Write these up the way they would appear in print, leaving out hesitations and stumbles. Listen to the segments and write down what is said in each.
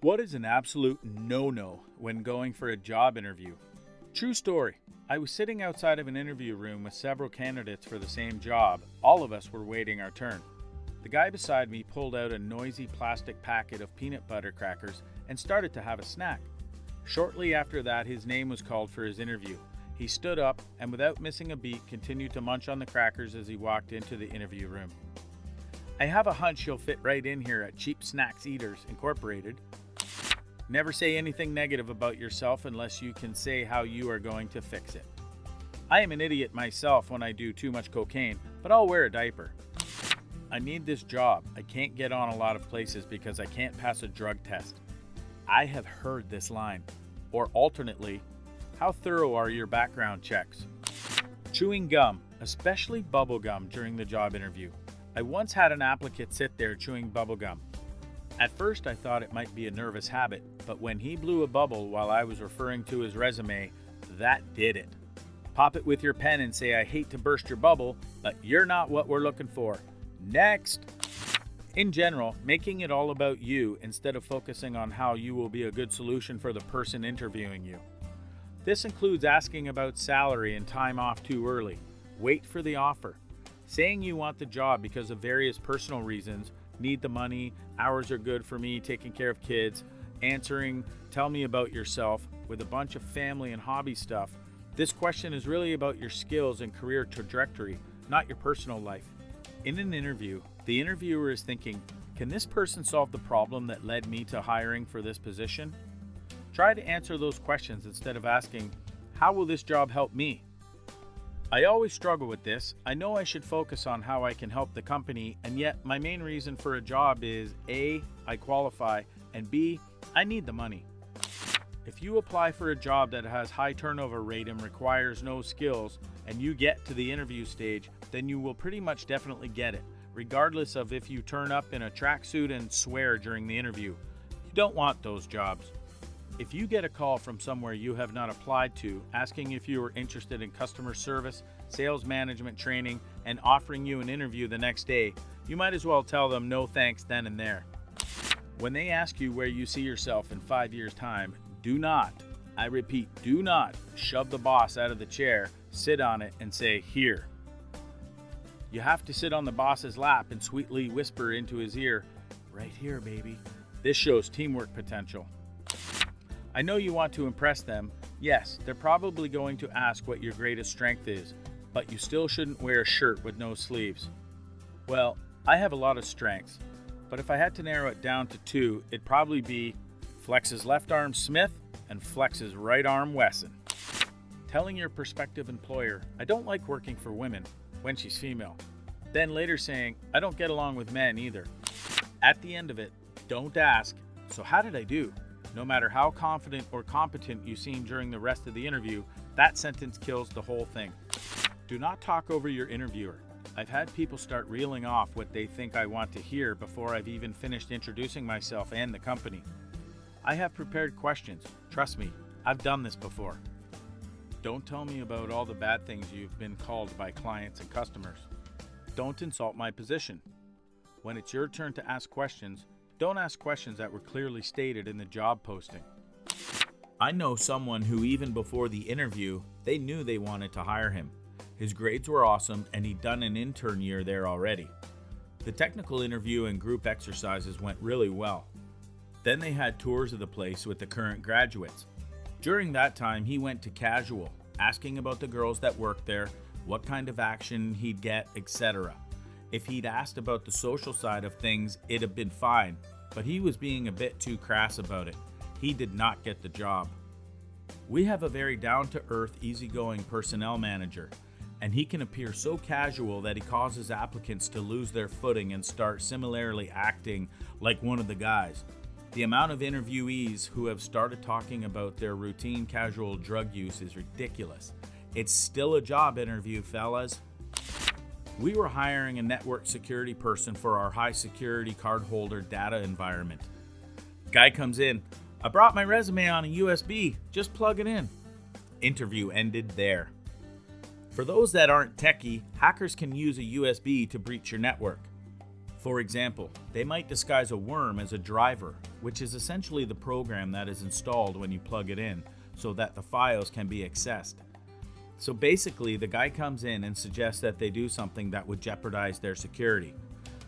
What is an absolute no-no when going for a job interview? True story. I was sitting outside of an interview room with several candidates for the same job. All of us were waiting our turn. The guy beside me pulled out a noisy plastic packet of peanut butter crackers and started to have a snack. Shortly after that, his name was called for his interview. He stood up and without missing a beat continued to munch on the crackers as he walked into the interview room. I have a hunch you'll fit right in here at Cheap Snacks Eaters Incorporated. Never say anything negative about yourself unless you can say how you are going to fix it. I am an idiot myself when I do too much cocaine, but I'll wear a diaper. I need this job. I can't get on a lot of places because I can't pass a drug test. I have heard this line. Or alternately, how thorough are your background checks? Chewing gum, especially bubble gum during the job interview. I once had an applicant sit there chewing bubble gum. At first I thought it might be a nervous habit, but when he blew a bubble while I was referring to his resume, that did it. Pop it with your pen and say, I hate to burst your bubble, but you're not what we're looking for. Next! In general, making it all about you instead of focusing on how you will be a good solution for the person interviewing you. This includes asking about salary and time off too early. Wait for the offer. Saying you want the job because of various personal reasons, need the money, hours are good for me, taking care of kids, answering, tell me about yourself, with a bunch of family and hobby stuff. This question is really about your skills and career trajectory, not your personal life. In an interview, the interviewer is thinking, can this person solve the problem that led me to hiring for this position? Try to answer those questions instead of asking, how will this job help me? I always struggle with this. I know I should focus on how I can help the company, and yet my main reason for a job is A, I qualify, and B, I need the money. If you apply for a job that has high turnover rate and requires no skills, and you get to the interview stage, then you will pretty much definitely get it, regardless of if you turn up in a tracksuit and swear during the interview. You don't want those jobs. If you get a call from somewhere you have not applied to, asking if you are interested in customer service, sales management training, and offering you an interview the next day, you might as well tell them no thanks then and there. When they ask you where you see yourself in 5 years' time, do not, I repeat, do not shove the boss out of the chair, sit on it, and say, here. You have to sit on the boss's lap and sweetly whisper into his ear, right here, baby. This shows teamwork potential. I know you want to impress them. Yes, they're probably going to ask what your greatest strength is, but you still shouldn't wear a shirt with no sleeves. Well, I have a lot of strengths, but if I had to narrow it down to two, it'd probably be flex his left arm Smith and flex his right arm Wesson. Telling your prospective employer, I don't like working for women, when she's female. Then later saying, I don't get along with men either. At the end of it, don't ask, so how did I do? No matter how confident or competent you seem during the rest of the interview, that sentence kills the whole thing. Do not talk over your interviewer. I've had people start reeling off what they think I want to hear before I've even finished introducing myself and the company. I have prepared questions. Trust me, I've done this before. Don't tell me about all the bad things you've been called by clients and customers. Don't insult my position. When it's your turn to ask questions, don't ask questions that were clearly stated in the job posting. I know someone who even before the interview, they knew they wanted to hire him. His grades were awesome and he'd done an intern year there already. The technical interview and group exercises went really well. Then they had tours of the place with the current graduates. During that time, he went to casual, asking about the girls that worked there, what kind of action he'd get, etc. If he'd asked about the social side of things, it'd have been fine, but he was being a bit too crass about it. He did not get the job. We have a very down-to-earth, easygoing personnel manager, and he can appear so casual that he causes applicants to lose their footing and start similarly acting like one of the guys. The amount of interviewees who have started talking about their routine casual drug use is ridiculous. It's still a job interview, fellas. We were hiring a network security person for our high security cardholder data environment. Guy comes in, I brought my resume on a USB, just plug it in. Interview ended there. For those that aren't techie, hackers can use a USB to breach your network. For example, they might disguise a worm as a driver, which is essentially the program that is installed when you plug it in so that the files can be accessed. So basically, the guy comes in and suggests that they do something that would jeopardize their security.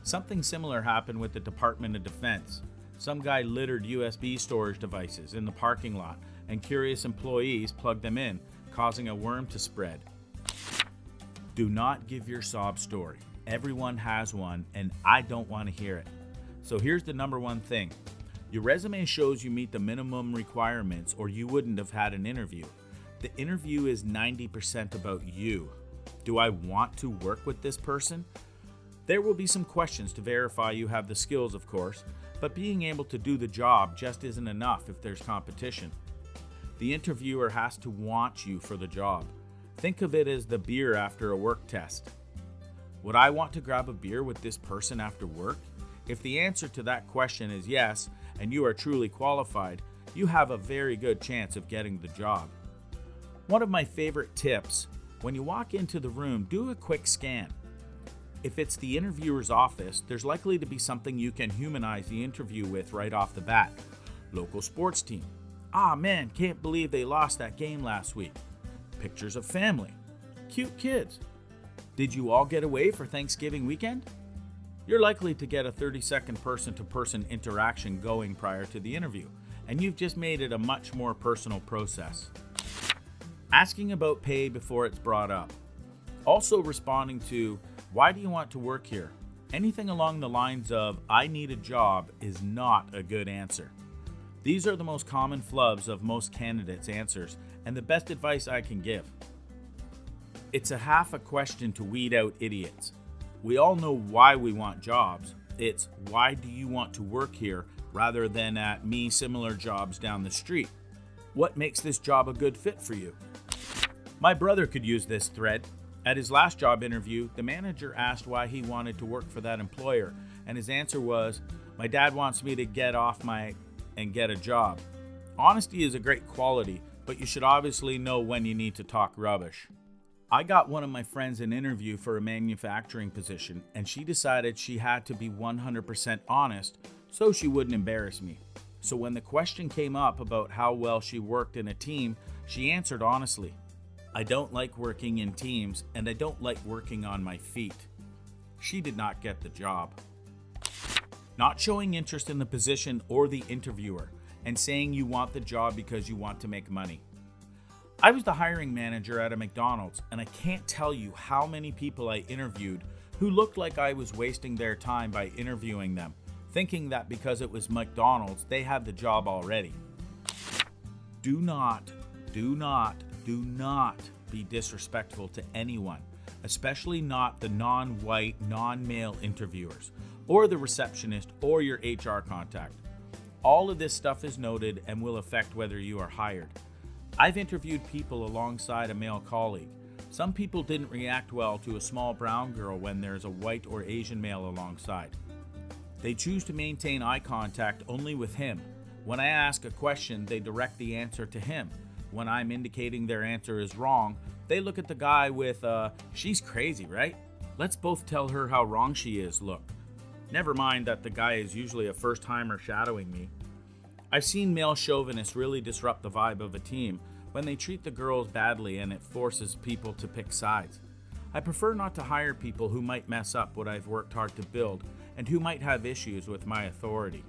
Something similar happened with the Department of Defense. Some guy littered USB storage devices in the parking lot, and curious employees plugged them in, causing a worm to spread. Do not give your sob story. Everyone has one, and I don't want to hear it. So here's the number one thing. Your resume shows you meet the minimum requirements, or you wouldn't have had an interview. The interview is 90% about you. Do I want to work with this person? There will be some questions to verify you have the skills, of course, but being able to do the job just isn't enough if there's competition. The interviewer has to want you for the job. Think of it as the beer after a work test. Would I want to grab a beer with this person after work? If the answer to that question is yes, and you are truly qualified, you have a very good chance of getting the job. One of my favorite tips, when you walk into the room, do a quick scan. If it's the interviewer's office, there's likely to be something you can humanize the interview with right off the bat. Local sports team. Ah man, can't believe they lost that game last week. Pictures of family. Cute kids. Did you all get away for Thanksgiving weekend? You're likely to get a 30-second person-to-person interaction going prior to the interview, and you've just made it a much more personal process. Asking about pay before it's brought up. Also responding to, why do you want to work here? Anything along the lines of, I need a job is not a good answer. These are the most common flubs of most candidates' answers, and the best advice I can give. It's a half a question to weed out idiots. We all know why we want jobs. It's why do you want to work here rather than at me similar jobs down the street. What makes this job a good fit for you? My brother could use this thread. At his last job interview, the manager asked why he wanted to work for that employer, and his answer was, my dad wants me to get off and get a job. Honesty is a great quality, but you should obviously know when you need to talk rubbish. I got one of my friends an interview for a manufacturing position, and she decided she had to be 100% honest so she wouldn't embarrass me. So when the question came up about how well she worked in a team, she answered honestly. I don't like working in teams, and I don't like working on my feet. She did not get the job. Not showing interest in the position or the interviewer, and saying you want the job because you want to make money. I was the hiring manager at a McDonald's, and I can't tell you how many people I interviewed who looked like I was wasting their time by interviewing them, thinking that because it was McDonald's, they had the job already. Do not be disrespectful to anyone, especially not the non-white, non-male interviewers, or the receptionist, or your HR contact. All of this stuff is noted and will affect whether you are hired. I've interviewed people alongside a male colleague. Some people didn't react well to a small brown girl when there's a white or Asian male alongside. They choose to maintain eye contact only with him. When I ask a question, they direct the answer to him. When I'm indicating their answer is wrong, they look at the guy with she's crazy, right? Let's both tell her how wrong she is look. Never mind that the guy is usually a first-timer shadowing me. I've seen male chauvinists really disrupt the vibe of a team when they treat the girls badly and it forces people to pick sides. I prefer not to hire people who might mess up what I've worked hard to build and who might have issues with my authority.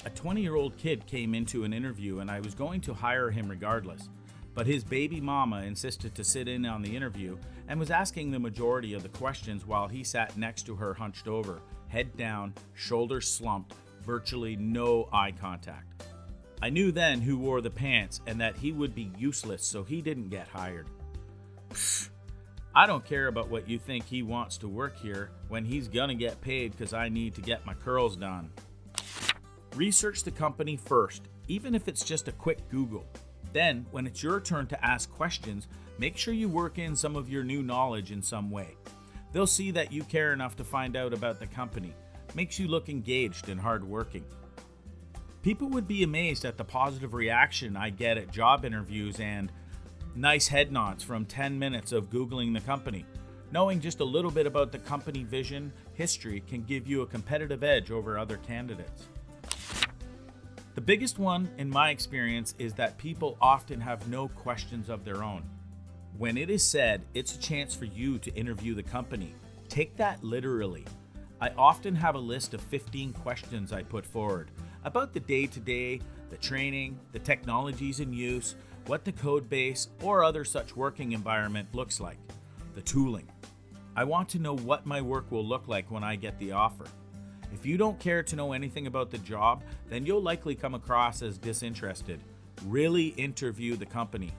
A 20-year-old kid came into an interview and I was going to hire him regardless, but his baby mama insisted to sit in on the interview and was asking the majority of the questions while he sat next to her hunched over, head down, shoulders slumped, virtually no eye contact. I knew then who wore the pants and that he would be useless, so he didn't get hired. Pfft, I don't care about what you think he wants to work here when he's gonna get paid because I need to get my curls done. Research the company first, even if it's just a quick Google. Then, when it's your turn to ask questions, make sure you work in some of your new knowledge in some way. They'll see that you care enough to find out about the company. Makes you look engaged and hardworking. People would be amazed at the positive reaction I get at job interviews and nice head nods from 10 minutes of Googling the company. Knowing just a little bit about the company vision, history can give you a competitive edge over other candidates. The biggest one, in my experience, is that people often have no questions of their own. When it is said, it's a chance for you to interview the company. Take that literally. I often have a list of 15 questions I put forward about the day-to-day, the training, the technologies in use, what the code base or other such working environment looks like, the tooling. I want to know what my work will look like when I get the offer. If you don't care to know anything about the job, then you'll likely come across as disinterested. Really interview the company.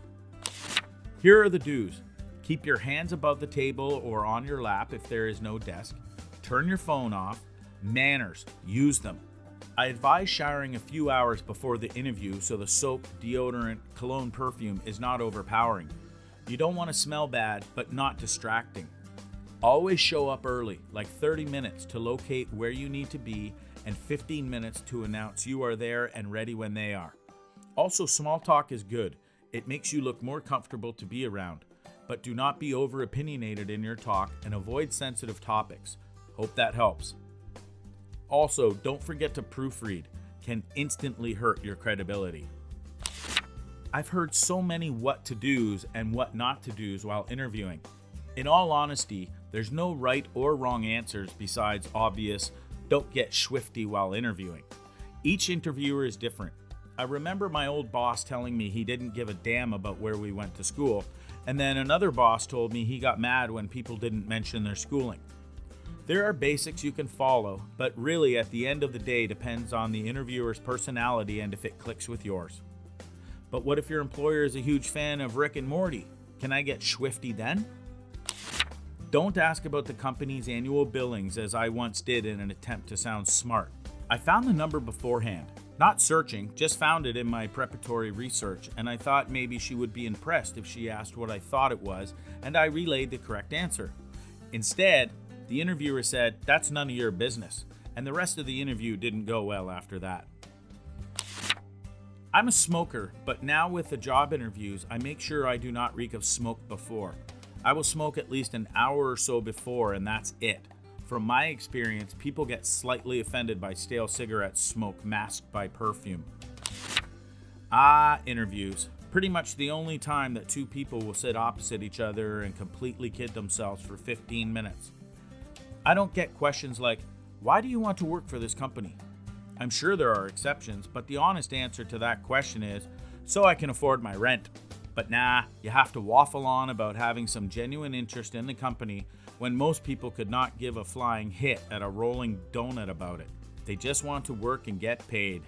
Here are the do's. Keep your hands above the table or on your lap if there is no desk. Turn your phone off. Manners, use them. I advise showering a few hours before the interview so the soap, deodorant, cologne, perfume is not overpowering. You don't want to smell bad, but not distracting. Always show up early, like 30 minutes to locate where you need to be and 15 minutes to announce you are there and ready when they are. Also, small talk is good. It makes you look more comfortable to be around, but do not be over opinionated in your talk and avoid sensitive topics. Hope that helps. Also, don't forget to proofread. Can instantly hurt your credibility. I've heard so many what to do's and what not to do's while interviewing. In all honesty, there's no right or wrong answers besides obvious, don't get swifty while interviewing. Each interviewer is different. I remember my old boss telling me he didn't give a damn about where we went to school, and then another boss told me he got mad when people didn't mention their schooling. There are basics you can follow, but really at the end of the day depends on the interviewer's personality and if it clicks with yours. But what if your employer is a huge fan of Rick and Morty? Can I get swifty then? Don't ask about the company's annual billings as I once did in an attempt to sound smart. I found the number beforehand. Not searching, just found it in my preparatory research, and I thought maybe she would be impressed if she asked what I thought it was, and I relayed the correct answer. Instead, the interviewer said, "That's none of your business," and the rest of the interview didn't go well after that. I'm a smoker, but now with the job interviews, I make sure I do not reek of smoke before. I will smoke at least an hour or so before, and that's it. From my experience, people get slightly offended by stale cigarette smoke masked by perfume. Interviews. Pretty much the only time that two people will sit opposite each other and completely kid themselves for 15 minutes. I don't get questions like, "Why do you want to work for this company?" I'm sure there are exceptions, but the honest answer to that question is, "So I can afford my rent." But nah, you have to waffle on about having some genuine interest in the company when most people could not give a flying hit at a rolling donut about it. They just want to work and get paid.